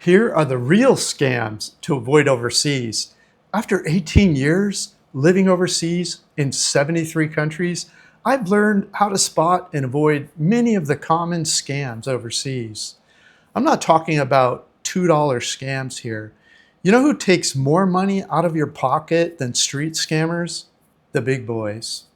Here are the real scams to avoid overseas. After 18 years living overseas in 73 countries, I've learned how to spot and avoid many of the common scams overseas. I'm not talking about $2 scams here. You know who takes more money out of your pocket than street scammers? The big boys.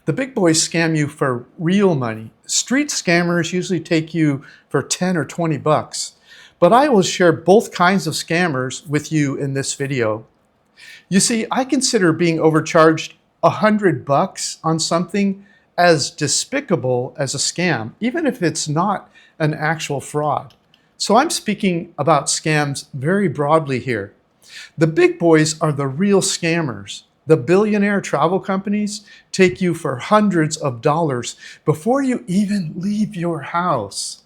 The big boys scam you for real money. Street scammers usually take you for 10 or 20 bucks. But I will share both kinds of scammers with you in this video. You see, I consider being overcharged 100 bucks on something as despicable as a scam, even if it's not an actual fraud. So I'm speaking about scams very broadly here. The big boys are the real scammers. The billionaire travel companies take you for hundreds of dollars before you even leave your house.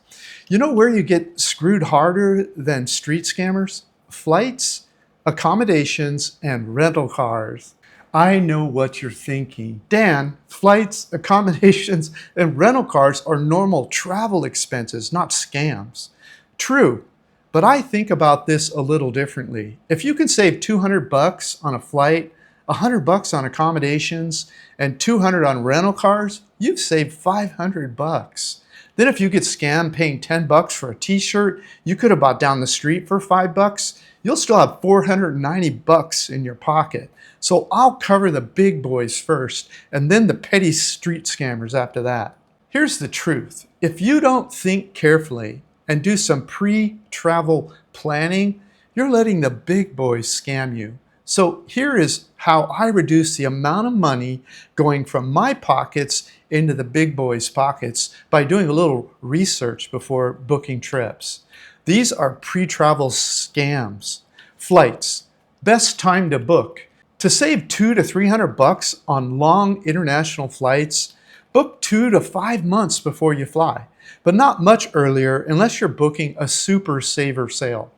You know where you get screwed harder than street scammers? Flights, accommodations, and rental cars. I know what you're thinking. Dan, flights, accommodations, and rental cars are normal travel expenses, not scams. True, but I think about this a little differently. If you can save 200 bucks on a flight, 100 bucks on accommodations, and 200 on rental cars, you've saved 500 bucks. Then if you get scammed paying 10 bucks for a t-shirt you could have bought down the street for 5 bucks, you'll still have 490 bucks in your pocket. So I'll cover the big boys first and then the petty street scammers after that. Here's the truth. If you don't think carefully and do some pre-travel planning, you're letting the big boys scam you. So here is how I reduce the amount of money going from my pockets into the big boys' pockets by doing a little research before booking trips. These are pre-travel scams. Flights, best time to book. To save 200 to 300 bucks on long international flights, book 2 to 5 months before you fly, but not much earlier unless you're booking a super saver sale.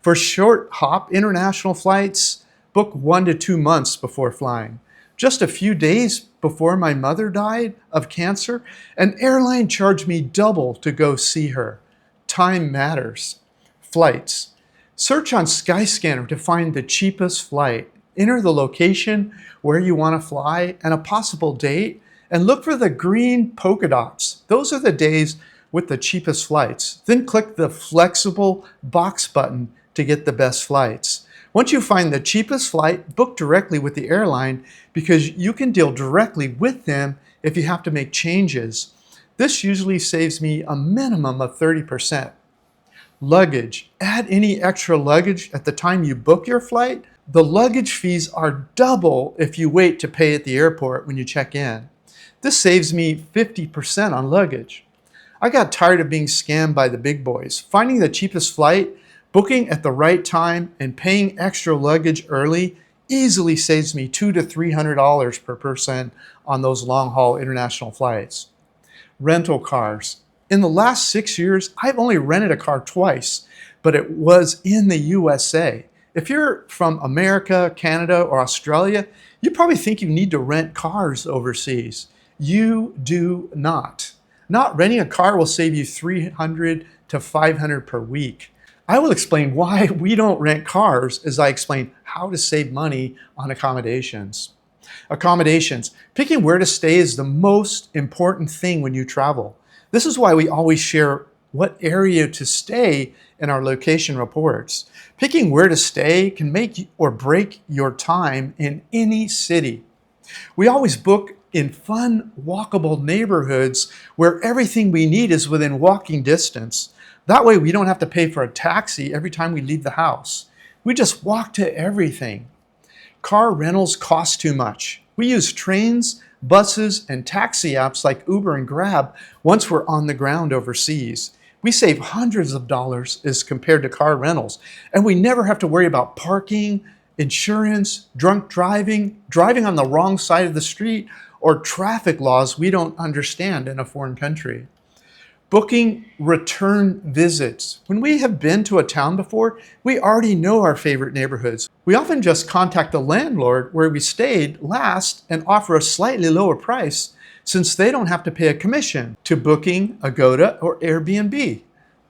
For short hop international flights, book 1 to 2 months before flying. Just a few days before my mother died of cancer, an airline charged me double to go see her. Time matters. Flights. Search on Skyscanner to find the cheapest flight. Enter the location where you want to fly and a possible date, and look for the green polka dots. Those are the days with the cheapest flights. Then click the flexible box button to get the best flights. Once you find the cheapest flight, book directly with the airline because you can deal directly with them if you have to make changes. This usually saves me a minimum of 30%. Luggage. Add any extra luggage at the time you book your flight. The luggage fees are double if you wait to pay at the airport when you check in. This saves me 50% on luggage. I got tired of being scammed by the big boys. Finding the cheapest flight, booking at the right time, and paying extra luggage early easily saves me $200 to $300 per person on those long-haul international flights. Rental cars. In the last 6 years, I've only rented a car twice, but it was in the USA. If you're from America, Canada, or Australia, you probably think you need to rent cars overseas. You do not. Not renting a car will save you $300 to $500 per week. I will explain why we don't rent cars as I explain how to save money on accommodations. Accommodations. Picking where to stay is the most important thing when you travel. This is why we always share what area to stay in our location reports. Picking where to stay can make or break your time in any city. We always book in fun, walkable neighborhoods where everything we need is within walking distance. That way we don't have to pay for a taxi every time we leave the house. We just walk to everything. Car rentals cost too much. We use trains, buses, and taxi apps like Uber and Grab once we're on the ground overseas. We save hundreds of dollars as compared to car rentals, and we never have to worry about parking, insurance, drunk driving, driving on the wrong side of the street, or traffic laws we don't understand in a foreign country. Booking return visits. When we have been to a town before, we already know our favorite neighborhoods. We often just contact the landlord where we stayed last and offer a slightly lower price since they don't have to pay a commission to Booking, Agoda, or Airbnb.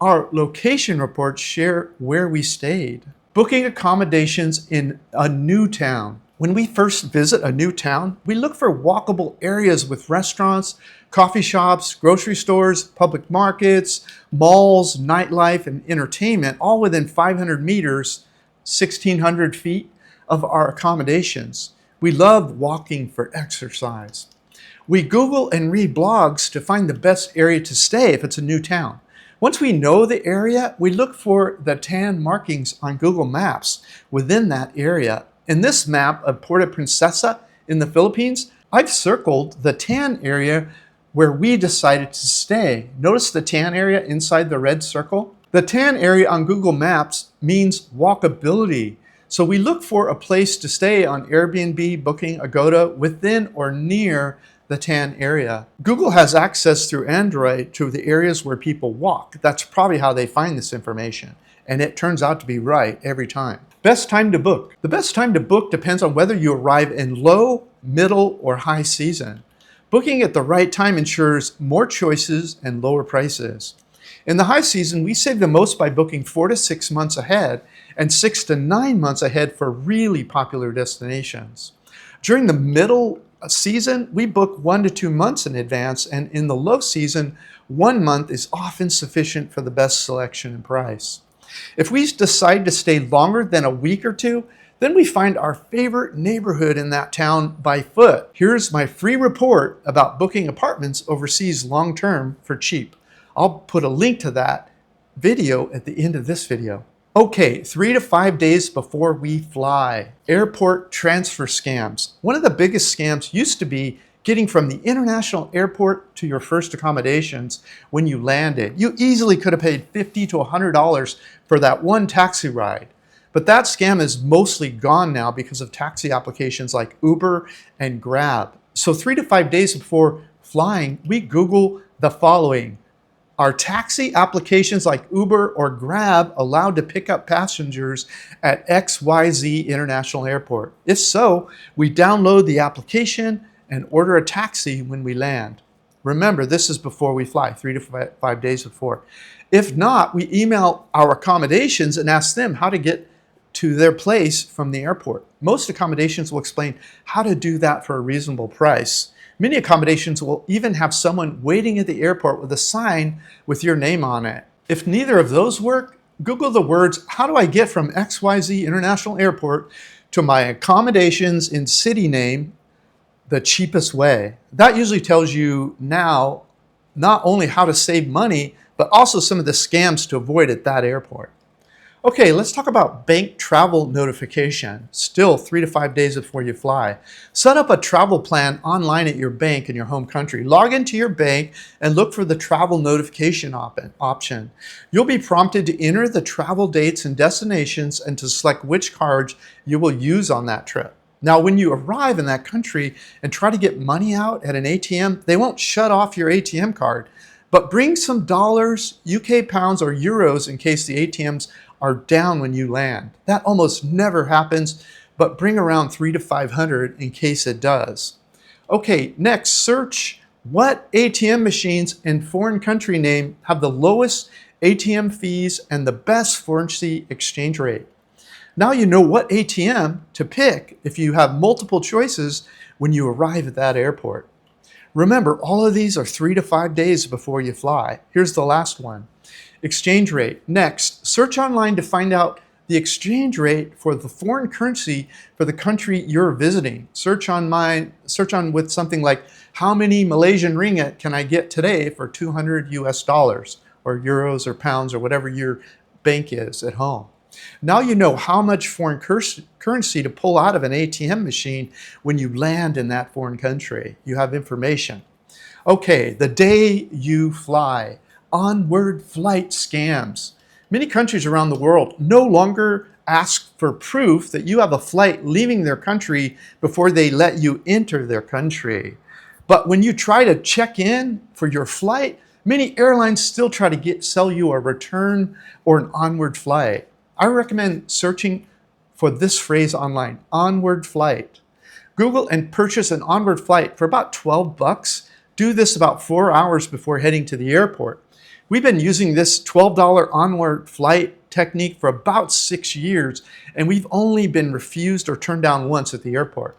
Our location reports share where we stayed. Booking accommodations in a new town. When we first visit a new town, we look for walkable areas with restaurants, coffee shops, grocery stores, public markets, malls, nightlife, and entertainment, all within 500 meters, 1,600 feet of our accommodations. We love walking for exercise. We Google and read blogs to find the best area to stay if it's a new town. Once we know the area, we look for the tan markings on Google Maps within that area. In this map of Puerto Princesa in the Philippines, I've circled the tan area where we decided to stay. Notice the tan area inside the red circle? The tan area on Google Maps means walkability. So we look for a place to stay on Airbnb, Booking, Agoda within or near the tan area. Google has access through Android to the areas where people walk. That's probably how they find this information. And it turns out to be right every time. Best time to book. The best time to book depends on whether you arrive in low, middle, or high season. Booking at the right time ensures more choices and lower prices. In the high season, we save the most by booking 4 to 6 months ahead and 6 to 9 months ahead for really popular destinations. During the middle season, we book 1 to 2 months in advance, and in the low season, 1 month is often sufficient for the best selection and price. If we decide to stay longer than a week or two, then we find our favorite neighborhood in that town by foot. Here's my free report about booking apartments overseas long-term for cheap. I'll put a link to that video at the end of this video. Okay, 3 to 5 days before we fly. Airport transfer scams. One of the biggest scams used to be getting from the international airport to your first accommodations when you landed. You easily could have paid $50 to $100 for that one taxi ride. But that scam is mostly gone now because of taxi applications like Uber and Grab. So 3 to 5 days before flying, we Google the following. Are taxi applications like Uber or Grab allowed to pick up passengers at XYZ International Airport? If so, we download the application and order a taxi when we land. Remember, this is before we fly, 3 to 5 days before. If not, we email our accommodations and ask them how to get to their place from the airport. Most accommodations will explain how to do that for a reasonable price. Many accommodations will even have someone waiting at the airport with a sign with your name on it. If neither of those work, Google the words, how do I get from XYZ International Airport to my accommodations in city name the cheapest way? That usually tells you now not only how to save money, but also some of the scams to avoid at that airport. Okay, let's talk about bank travel notification. Still 3 to 5 days before you fly. Set up a travel plan online at your bank in your home country. Log into your bank and look for the travel notification option. You'll be prompted to enter the travel dates and destinations and to select which cards you will use on that trip. Now, when you arrive in that country and try to get money out at an ATM, they won't shut off your ATM card, but bring some dollars, UK pounds, or euros in case the ATMs are down when you land. That almost never happens, but bring around 300 to 500 in case it does. Okay, next, search what ATM machines in foreign country name have the lowest ATM fees and the best foreign currency exchange rate. Now you know what ATM to pick if you have multiple choices when you arrive at that airport. Remember, all of these are 3 to 5 days before you fly. Here's the last one. Exchange rate. Next, search online to find out the exchange rate for the foreign currency for the country you're visiting. Search on with something like, how many Malaysian ringgit can I get today for 200 US dollars or euros or pounds or whatever your bank is at home. Now you know how much foreign currency to pull out of an ATM machine when you land in that foreign country. You have information. Okay, the day you fly. Onward flight scams. Many countries around the world no longer ask for proof that you have a flight leaving their country before they let you enter their country. But when you try to check in for your flight, many airlines still try to sell you a return or an onward flight. I recommend searching for this phrase online, onward flight. Google and purchase an onward flight for about $12. Do this about 4 hours before heading to the airport. We've been using this $12 onward flight technique for about 6 years, and we've only been refused or turned down once at the airport.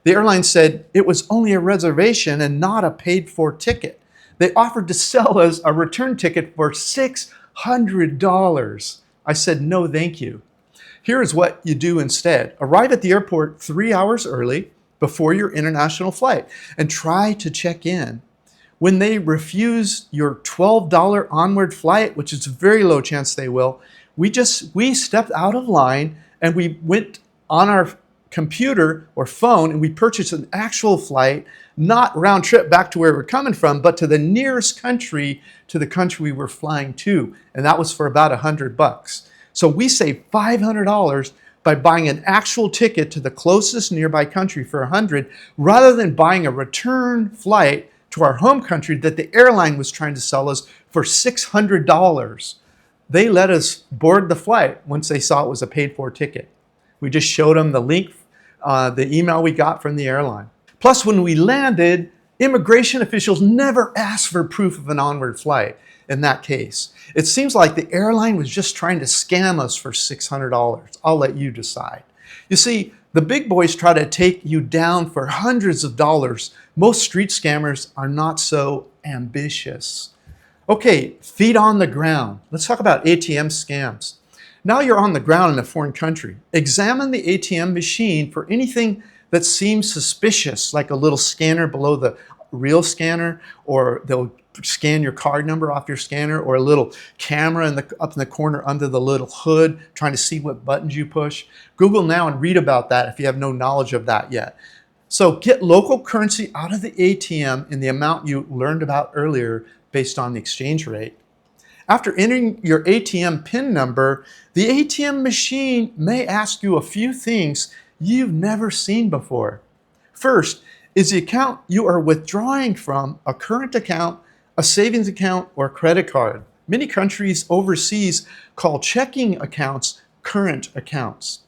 The airline said it was only a reservation and not a paid-for ticket. They offered to sell us a return ticket for $600. I said, no, thank you. Here is what you do instead. Arrive at the airport 3 hours early before your international flight and try to check in. When they refuse your $12 onward flight, which is a very low chance they will, we stepped out of line and we went on our computer or phone and we purchased an actual flight, not round trip back to where we're coming from, but to the nearest country, to the country we were flying to. And that was for about $100. So we saved $500 by buying an actual ticket to the closest nearby country for $100, rather than buying a return flight to our home country that the airline was trying to sell us for $600. They let us board the flight once they saw it was a paid-for ticket. We just showed them the link, the email we got from the airline. Plus, when we landed, immigration officials never asked for proof of an onward flight in that case. It seems like the airline was just trying to scam us for $600. I'll let you decide. You see, the big boys try to take you down for hundreds of dollars. Most street scammers are not so ambitious. Okay, feet on the ground. Let's talk about ATM scams. Now you're on the ground in a foreign country. Examine the ATM machine for anything that seems suspicious, like a little scanner below the real scanner, or they'll scan your card number off your scanner, or a little camera up in the corner under the little hood trying to see what buttons you push. Google now and read about that if you have no knowledge of that yet. So get local currency out of the ATM in the amount you learned about earlier based on the exchange rate. After entering your ATM PIN number, the ATM machine may ask you a few things you've never seen before. First, is the account you are withdrawing from a current account, a savings account, or a credit card? Many countries overseas call checking accounts current accounts.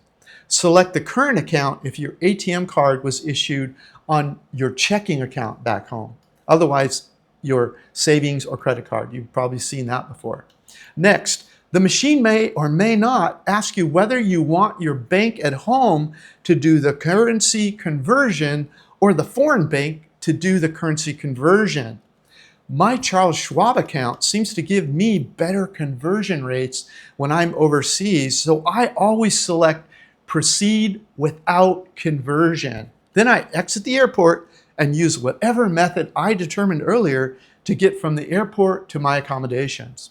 Select the current account if your ATM card was issued on your checking account back home. Otherwise, your savings or credit card. You've probably seen that before. Next, the machine may or may not ask you whether you want your bank at home to do the currency conversion or the foreign bank to do the currency conversion. My Charles Schwab account seems to give me better conversion rates when I'm overseas, so I always select proceed without conversion. Then I exit the airport and use whatever method I determined earlier to get from the airport to my accommodations.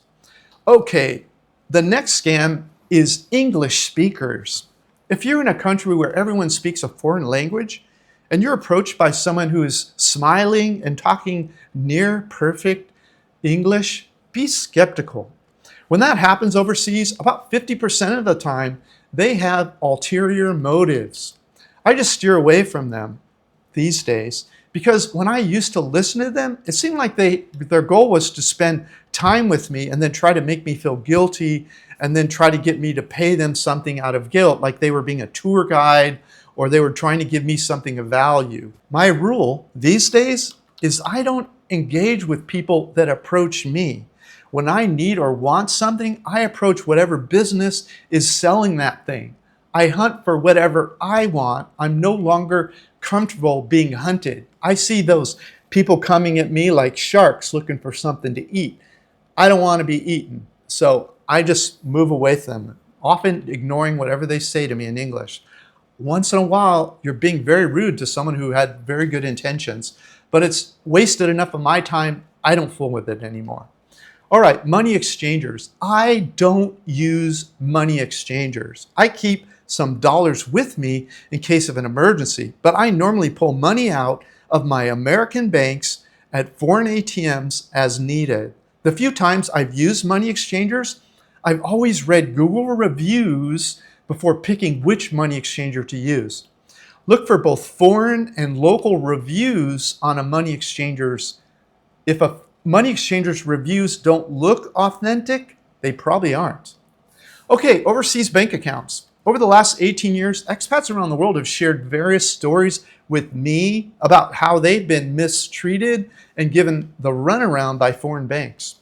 Okay, the next scam is English speakers. If you're in a country where everyone speaks a foreign language and you're approached by someone who is smiling and talking near perfect English, be skeptical. When that happens overseas, about 50% of the time, they have ulterior motives. I just steer away from them these days because when I used to listen to them, it seemed like their goal was to spend time with me and then try to make me feel guilty and then try to get me to pay them something out of guilt, like they were being a tour guide or they were trying to give me something of value. My rule these days is I don't engage with people that approach me. When I need or want something, I approach whatever business is selling that thing. I hunt for whatever I want. I'm no longer comfortable being hunted. I see those people coming at me like sharks looking for something to eat. I don't want to be eaten. So I just move away from them, often ignoring whatever they say to me in English. Once in a while, you're being very rude to someone who had very good intentions, but it's wasted enough of my time, I don't fool with it anymore. All right, money exchangers. I don't use money exchangers. I keep some dollars with me in case of an emergency, but I normally pull money out of my American banks at foreign ATMs as needed. The few times I've used money exchangers, I've always read Google reviews before picking which money exchanger to use. Look for both foreign and local reviews on a money exchanger's. If a money exchanger's reviews don't look authentic, they probably aren't. Okay, overseas bank accounts. Over the last 18 years, expats around the world have shared various stories with me about how they've been mistreated and given the runaround by foreign banks.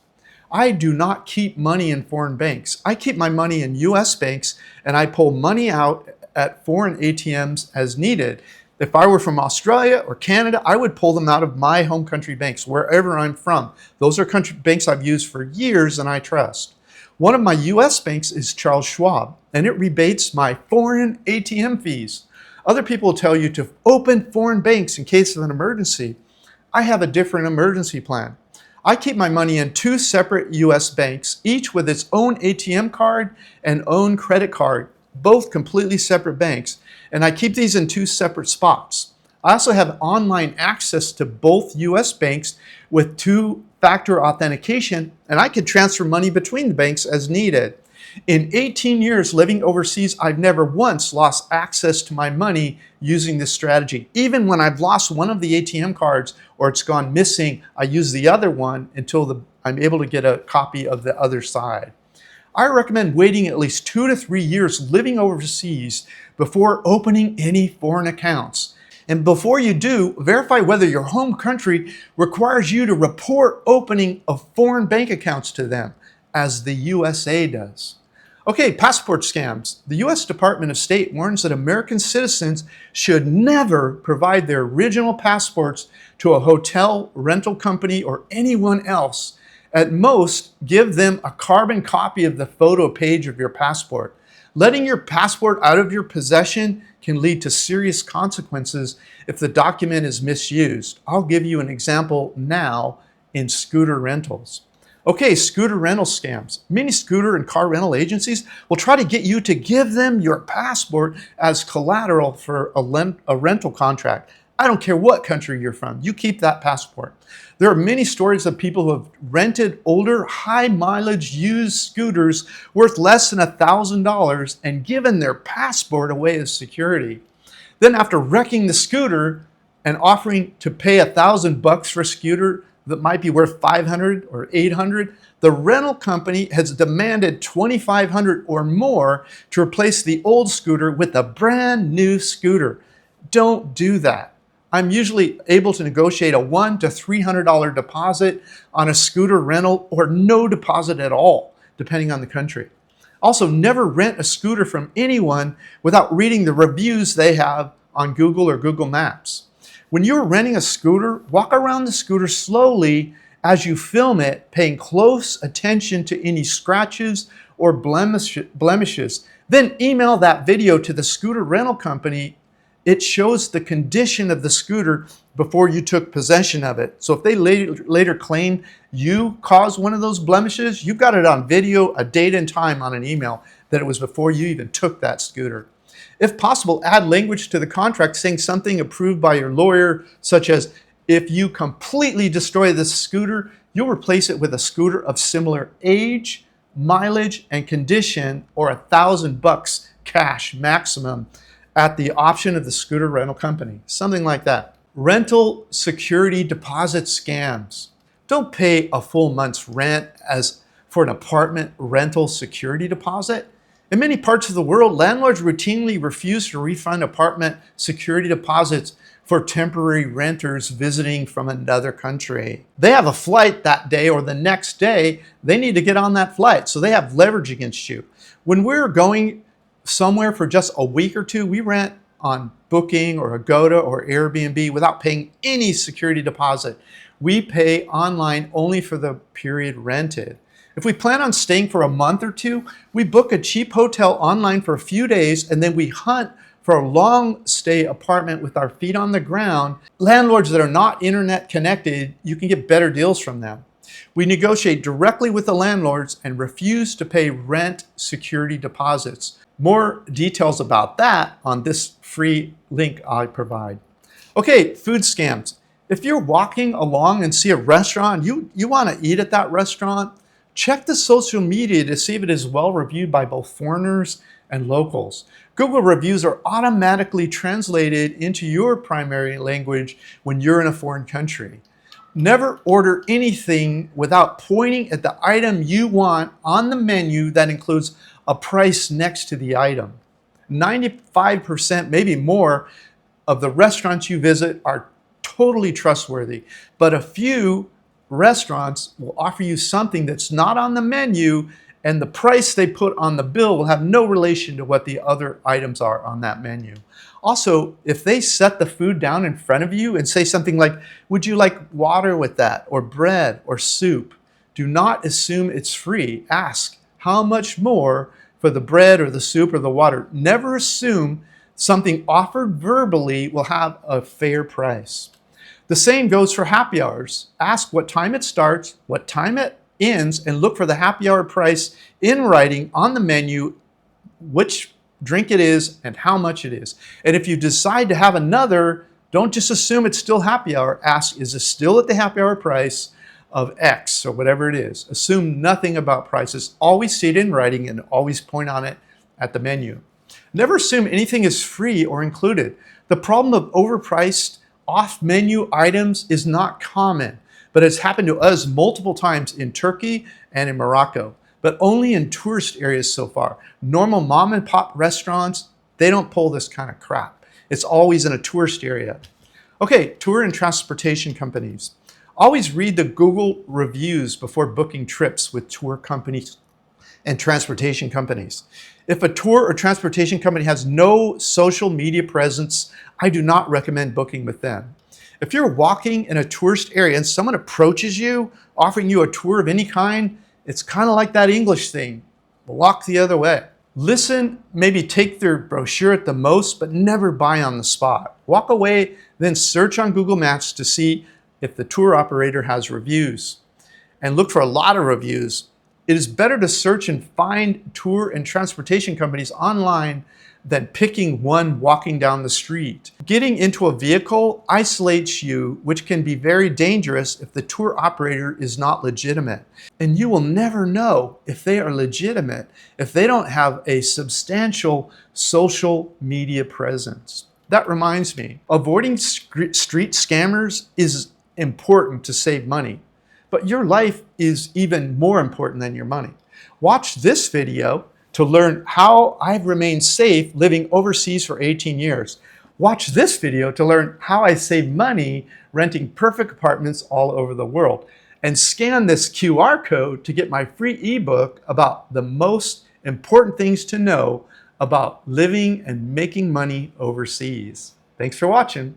I do not keep money in foreign banks. I keep my money in US banks, and I pull money out at foreign ATMs as needed. If I were from Australia or Canada, I would pull them out of my home country banks, wherever I'm from. Those are banks I've used for years and I trust. One of my US banks is Charles Schwab, and it rebates my foreign ATM fees. Other people will tell you to open foreign banks in case of an emergency. I have a different emergency plan. I keep my money in 2 separate US banks, each with its own ATM card and own credit card, both completely separate banks, and I keep these in 2 separate spots. I also have online access to both US banks with 2-factor authentication, and I can transfer money between the banks as needed. In 18 years living overseas, I've never once lost access to my money using this strategy. Even when I've lost one of the ATM cards or it's gone missing, I use the other one until I'm able to get a copy of the other side. I recommend waiting at least 2 to 3 years living overseas before opening any foreign accounts. And before you do, verify whether your home country requires you to report opening of foreign bank accounts to them, as the USA does. Okay, passport scams. The US Department of State warns that American citizens should never provide their original passports to a hotel, rental company, or anyone else. At most, give them a carbon copy of the photo page of your passport. Letting your passport out of your possession can lead to serious consequences if the document is misused. I'll give you an example now in scooter rentals. Okay, scooter rental scams. Many scooter and car rental agencies will try to get you to give them your passport as collateral for a rental contract. I don't care what country you're from, you keep that passport. There are many stories of people who have rented older, high mileage used scooters worth less than $1,000 and given their passport away as security. Then after wrecking the scooter and offering to pay $1,000 for a scooter that might be worth $500 or $800, the rental company has demanded $2,500 or more to replace the old scooter with a brand new scooter. Don't do that. I'm usually able to negotiate a $100 to $300 deposit on a scooter rental or no deposit at all, depending on the country. Also, never rent a scooter from anyone without reading the reviews they have on Google or Google Maps. When you're renting a scooter, walk around the scooter slowly as you film it, paying close attention to any scratches or blemishes. Then email that video to the scooter rental company. It shows the condition of the scooter before you took possession of it. So if they later claim you caused one of those blemishes, you've got it on video, a date and time on an email that it was before you even took that scooter. If possible, add language to the contract saying something approved by your lawyer, such as, if you completely destroy this scooter, you'll replace it with a scooter of similar age, mileage, and condition, or $1,000 cash maximum at the option of the scooter rental company. Something like that. Rental security deposit scams. Don't pay a full month's rent for an apartment rental security deposit. In many parts of the world, landlords routinely refuse to refund apartment security deposits for temporary renters visiting from another country. They have a flight that day or the next day, they need to get on that flight, so they have leverage against you. When we're going somewhere for just a week or two, we rent on Booking or Agoda or Airbnb without paying any security deposit. We pay online only for the period rented. If we plan on staying for a month or two, we book a cheap hotel online for a few days and then we hunt for a long stay apartment with our feet on the ground. Landlords that are not internet connected, you can get better deals from them. We negotiate directly with the landlords and refuse to pay rent security deposits. More details about that on this free link I provide. Okay, food scams. If you're walking along and see a restaurant, you want to eat at that restaurant, check the social media to see if it is well reviewed by both foreigners and locals. Google reviews are automatically translated into your primary language when you're in a foreign country. Never order anything without pointing at the item you want on the menu that includes a price next to the item. 95%, maybe more, of the restaurants you visit are totally trustworthy, but a few restaurants will offer you something that's not on the menu, and the price they put on the bill will have no relation to what the other items are on that menu. Also, if they set the food down in front of you and say something like, "Would you like water with that, or bread, or soup?" do not assume it's free. Ask, how much more for the bread or the soup or the water? Never assume something offered verbally will have a fair price. The same goes for happy hours. Ask what time it starts, what time it ends, and look for the happy hour price in writing on the menu, which drink it is and how much it is. And if you decide to have another, don't just assume it's still happy hour. Ask, is it still at the happy hour price of X or whatever it is? Assume nothing about prices. Always see it in writing and always point on it at the menu. Never assume anything is free or included. The problem of overpriced off-menu items is not common, but it's happened to us multiple times in Turkey and in Morocco, but only in tourist areas so far. Normal mom and pop restaurants, they don't pull this kind of crap. It's always in a tourist area. Okay, tour and transportation companies. Always read the Google reviews before booking trips with tour companies and transportation companies. If a tour or transportation company has no social media presence, I do not recommend booking with them. If you're walking in a tourist area and someone approaches you, offering you a tour of any kind, it's kind of like that English thing, walk the other way. Listen, maybe take their brochure at the most, but never buy on the spot. Walk away, then search on Google Maps to see if the tour operator has reviews. And look for a lot of reviews. It is better to search and find tour and transportation companies online than picking one walking down the street. Getting into a vehicle isolates you, which can be very dangerous if the tour operator is not legitimate. And you will never know if they are legitimate if they don't have a substantial social media presence. That reminds me, avoiding street scammers is important to save money, but your life is even more important than your money. Watch this video to learn how I've remained safe living overseas for 18 years. Watch this video to learn how I save money renting perfect apartments all over the world. And scan this QR code to get my free ebook about the most important things to know about living and making money overseas. Thanks for watching.